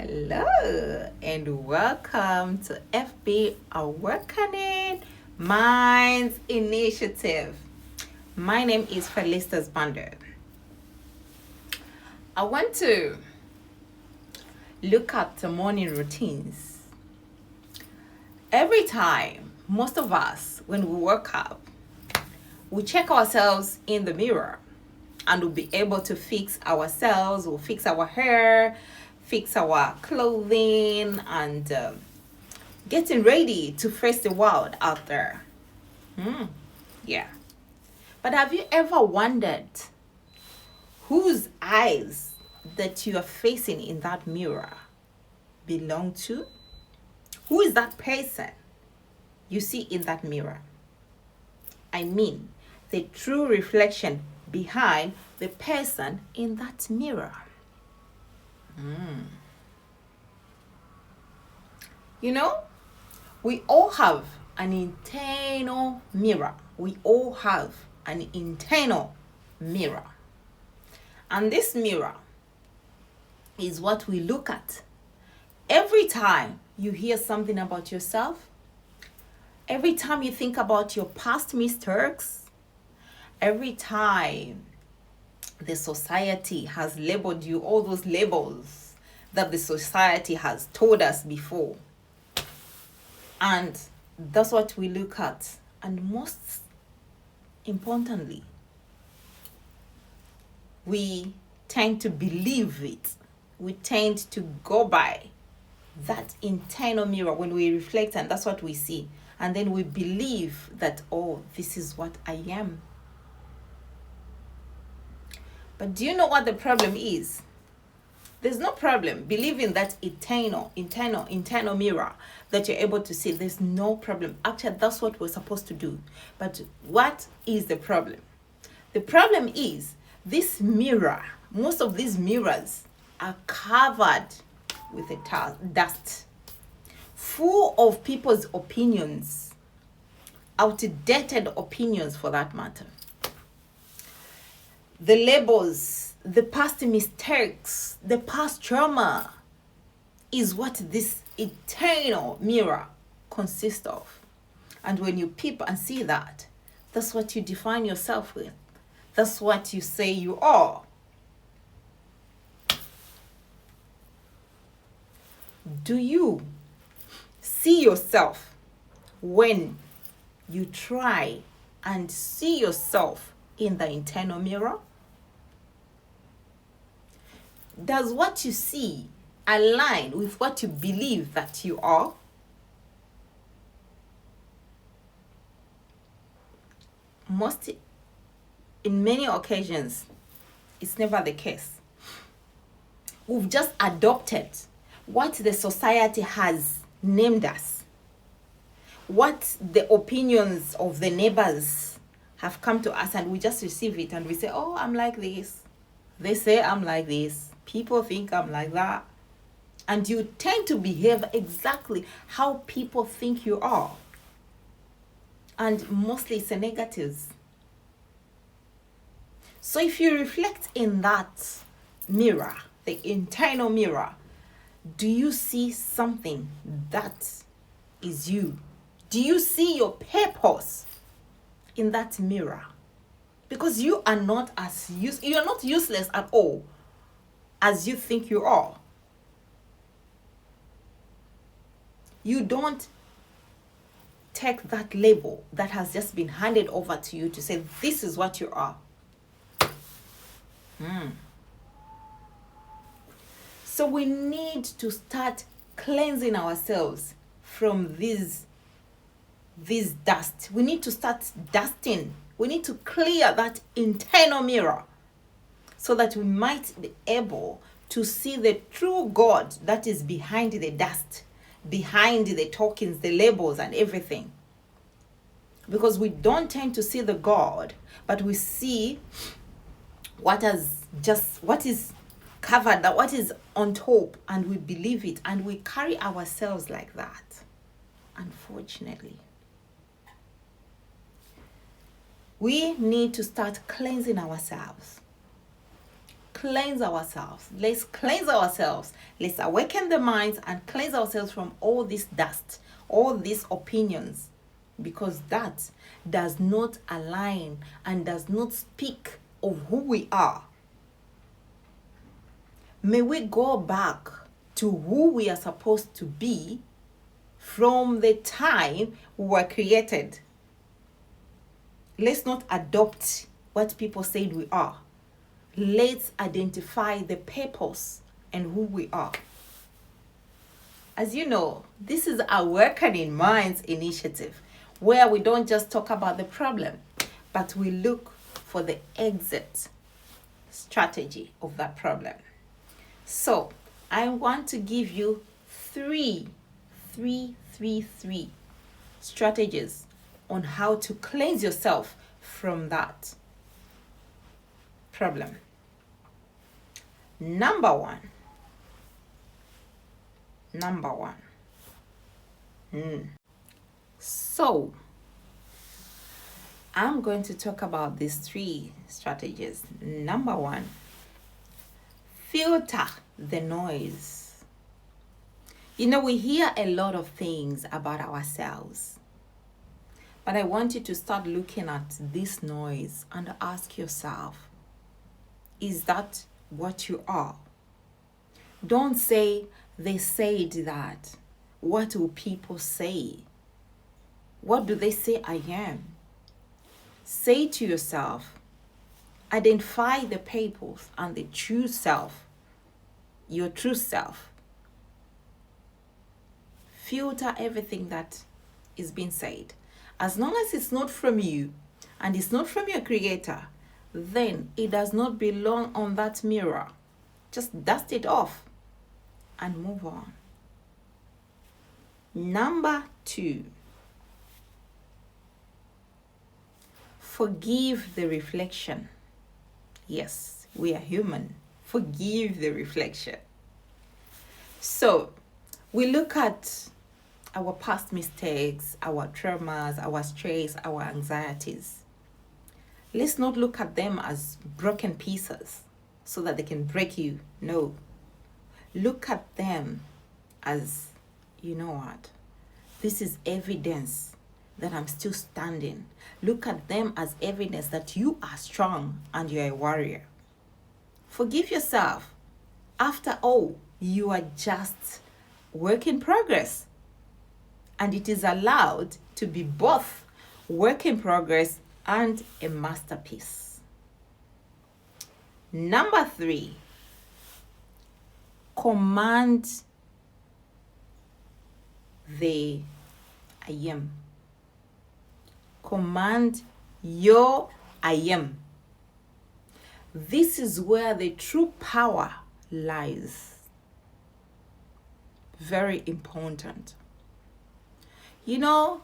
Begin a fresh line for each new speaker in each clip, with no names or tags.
Hello and welcome to FB Awakening Minds Initiative. My name is Felicitas Bander. I want to look at the morning routines. Every time, most of us, when we wake up, we check ourselves in the mirror and we'll be able to fix ourselves, we'll fix our hair, fix our clothing, and getting ready to face the world out there. Yeah. But have you ever wondered whose eyes that you are facing in that mirror belong to? Who is that person you see in that mirror? I mean, the true reflection behind the person in that mirror. You know, we all have an internal mirror. We all have an internal mirror. And this mirror is what we look at every time you hear something about yourself, every time you think about your past mistakes, every time the society has labeled you, all those labels that the society has told us before. And that's what we look at. And most importantly, we tend to believe it. We tend to go by that internal mirror when we reflect, and that's what we see. And then we believe that, oh, this is what I am. But do you know what the problem is? There's no problem believing that internal mirror that you're able to see. There's no problem. Actually, that's what we're supposed to do. But what is the problem? The problem is this mirror, most of these mirrors are covered with a dust, full of people's opinions, outdated opinions for that matter. The labels, the past mistakes, the past trauma is what this eternal mirror consists of. And when you peep and see that, that's what you define yourself with. That's what you say you are. Do you see yourself when you try and see yourself in the internal mirror? Does what you see align with what you believe that you are? In many occasions, it's never the case. We've just adopted what the society has named us, what the opinions of the neighbors have come to us, and we just receive it and we say, oh, I'm like this. They say I'm like this. People think I'm like that. And you tend to behave exactly how people think you are. And mostly it's the negatives. So if you reflect in that mirror, the internal mirror, do you see something that is you? Do you see your purpose in that mirror? Because you are not you're not useless at all as you think you are. You don't take that label that has just been handed over to you to say this is what you are. So we need to start cleansing ourselves from this dust. We need to start dusting. We need to clear that internal mirror so that we might be able to see the true God that is behind the dust, behind the tokens, the labels, and everything. Because we don't tend to see the God, but we see what is covered, that what is on top, and we believe it, and we carry ourselves like that, unfortunately. We need to start cleansing ourselves. cleanse ourselves. Let's cleanse ourselves. Let's awaken the minds and cleanse ourselves from all this dust, all these opinions, because that does not align and does not speak of who we are. May we go back to who we are supposed to be from the time we were created. Let's not adopt what people said we are. Let's identify the purpose and who we are. As you know, this is a Awakening Minds initiative where we don't just talk about the problem, but we look for the exit strategy of that problem. So I want to give you three strategies on how to cleanse yourself from that problem. Number one. So I'm going to talk about these three strategies. Number one, filter the noise. You know, we hear a lot of things about ourselves, but I want you to start looking at this noise and ask yourself, is that what you are? Don't say, they said that. What will people say? What do they say I am? Say to yourself, identify the purpose and the true self, your true self. Filter everything that is being said. As long as it's not from you and it's not from your creator, then it does not belong on that mirror. Just dust it off and move on. Number two, forgive the reflection. Yes, we are human. Forgive the reflection. So we look at our past mistakes, our traumas, our stress, our anxieties. Let's not look at them as broken pieces so that they can break you. No. Look at them as, you know what? This is evidence that I'm still standing. Look at them as evidence that you are strong and you're a warrior. Forgive yourself. After all, you are just work in progress. And it is allowed to be both work in progress and a masterpiece. Number three, command the I am. Command your I am. This is where the true power lies. Very important. You know,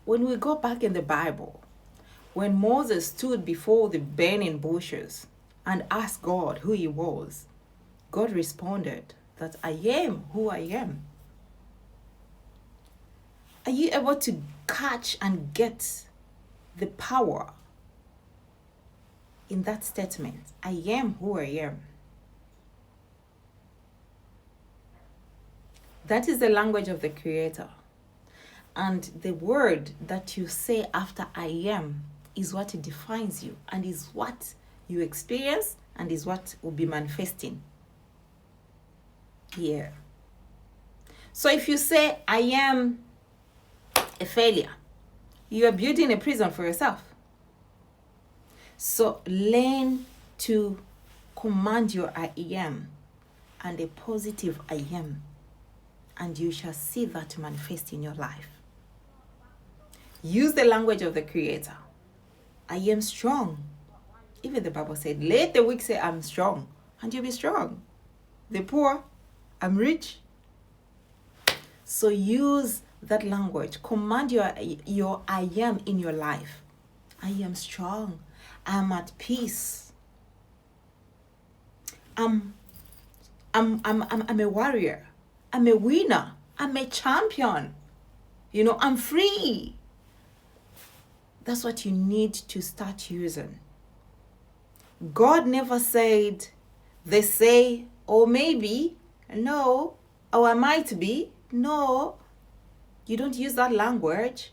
when we go back in the Bible, when Moses stood before the burning bushes and asked God who he was, God responded that I am who I am. Are you able to catch and get the power in that statement? I am who I am. That is the language of the Creator. And the word that you say after I am is what defines you and is what you experience and is what will be manifesting here. So if you say I am a failure, you are building a prison for yourself. So learn to command your I am and a positive I am, and you shall see that manifest in your life. Use the language of the Creator. I am strong. Even the Bible said, let the weak say I'm strong, and you'll be strong. The poor, I'm rich. So use that language. Command your I am in your life. I am strong. I'm at peace. I'm a warrior. I'm a winner. I'm a champion. You know, I'm free. That's what you need to start using. God never said They say, or maybe, no, or I might be, no. You don't use that language.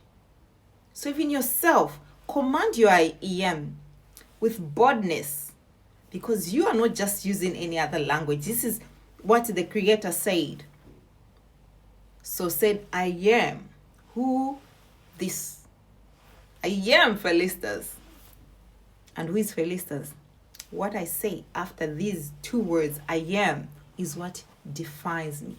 So even yourself, command your I am with boldness, because you are not just using any other language. This is what the Creator said. So said, I am who this. I am Felicitas. And who is Felicitas? What I say after these two words, I am, is what defines me.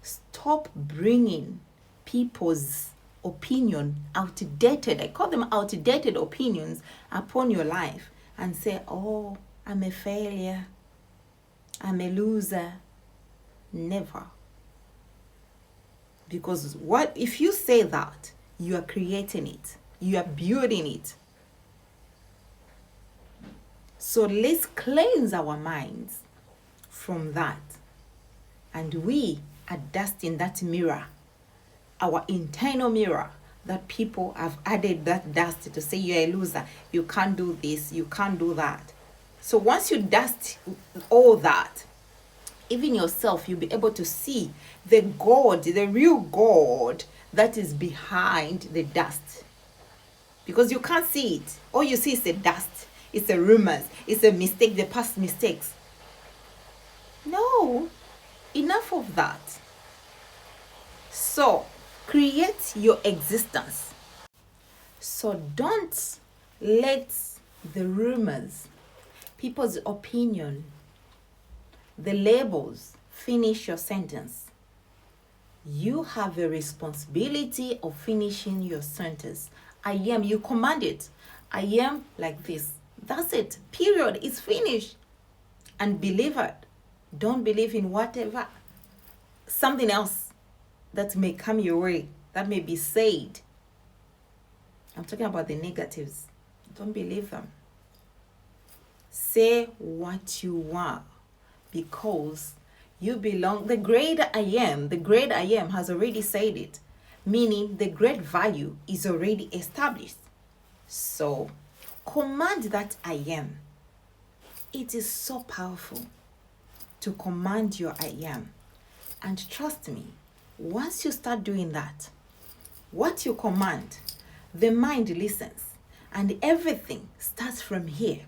Stop bringing people's opinion, outdated, I call them outdated opinions, upon your life and say, oh, I'm a failure, I'm a loser. Never. Because what if you say that, you are creating it, you are building it. So let's cleanse our minds from that. And we are dusting that mirror, our internal mirror, that people have added that dust to say you're a loser, you can't do this, you can't do that. So once you dust all that, even yourself, you'll be able to see the God, the real God that is behind the dust. Because you can't see it. All you see is the dust. It's the rumors. It's the mistake, the past mistakes. No, enough of that. So, create your existence. So don't let the rumors, people's opinion, the labels finish your sentence. You have a responsibility of finishing your sentence. I am, you command it. I am like this. That's it. Period. It's finished. And believe it. Don't believe in whatever, something else that may come your way, that may be said. I'm talking about the negatives. Don't believe them. Say what you are, because you belong. The great I am has already said it, meaning the great value is already established. So command that I am. It is so powerful to command your I am. And trust me, once you start doing that, what you command, the mind listens, and everything starts from here.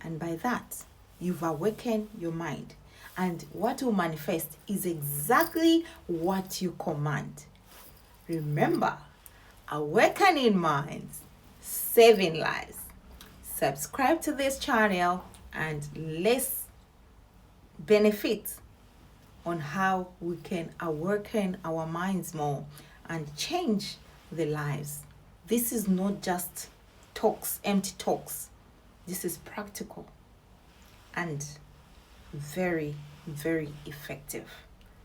And by that, you've awakened your mind. And what will manifest is exactly what you command. Remember, awakening minds, saving lives. Subscribe to this channel and let's benefit on how we can awaken our minds more and change the lives. This is not just talks, empty talks. This is practical and very, very effective.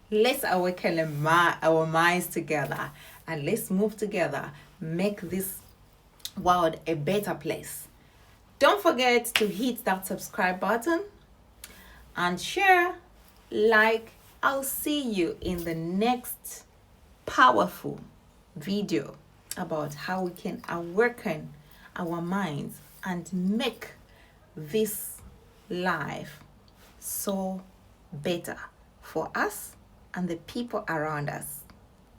Let's awaken our minds together and let's move together, make this world a better place. Don't forget to hit that subscribe button and share, like. I'll see you in the next powerful video about how we can awaken our minds and make this life so better for us and the people around us.